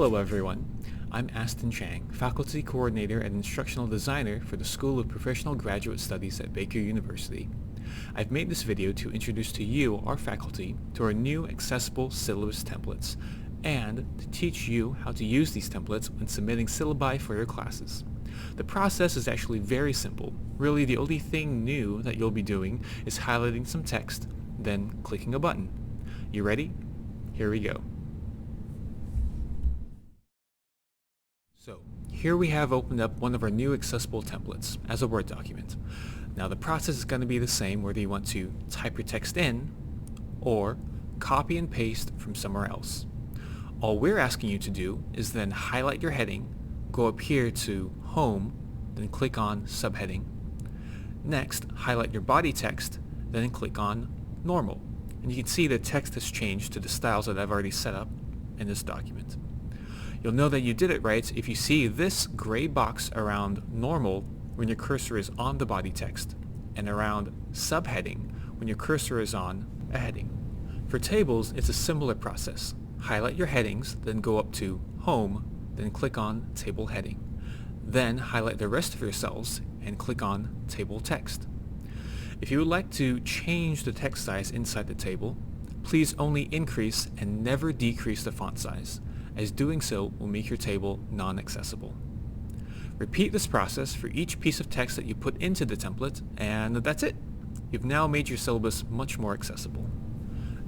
Hello everyone, I'm Aston Chang, Faculty Coordinator and Instructional Designer for the School of Professional Graduate Studies at Baker University. I've made this video to introduce to you, our faculty, to our new accessible syllabus templates, and to teach you how to use these templates when submitting syllabi for your classes. The process is actually very simple. Really, the only thing new that you'll be doing is highlighting some text, then clicking a button. You ready? Here we go. So, here we have opened up one of our new accessible templates as a Word document. Now the process is going to be the same whether you want to type your text in or copy and paste from somewhere else. All we're asking you to do is then highlight your heading, go up here to Home, then click on Subheading. Next, highlight your body text, then click on Normal. And you can see the text has changed to the styles that I've already set up in this document. You'll know that you did it right if you see this gray box around Normal when your cursor is on the body text, and around Subheading when your cursor is on a heading. For tables, it's a similar process. Highlight your headings, then go up to Home, then click on Table Heading. Then highlight the rest of your cells and click on Table Text. If you would like to change the text size inside the table, please only increase and never decrease the font size, as doing so will make your table non-accessible. Repeat this process for each piece of text that you put into the template, and that's it. You've now made your syllabus much more accessible.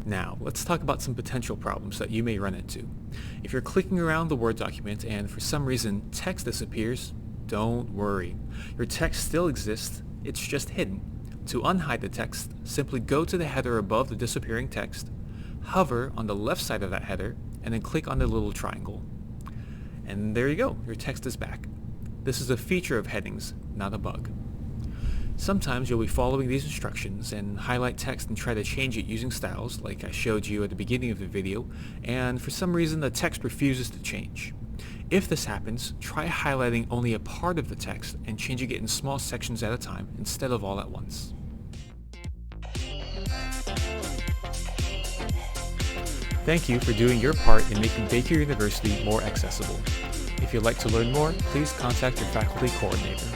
Now, let's talk about some potential problems that you may run into. If you're clicking around the Word document and for some reason text disappears, don't worry. Your text still exists, it's just hidden. To unhide the text, simply go to the header above the disappearing text, hover on the left side of that header, and then click on the little triangle. And there you go, your text is back. This is a feature of headings, not a bug. Sometimes you'll be following these instructions and highlight text and try to change it using styles, like I showed you at the beginning of the video, and for some reason the text refuses to change. If this happens, try highlighting only a part of the text and changing it in small sections at a time instead of all at once. Thank you for doing your part in making Baker University more accessible. If you'd like to learn more, please contact your faculty coordinator.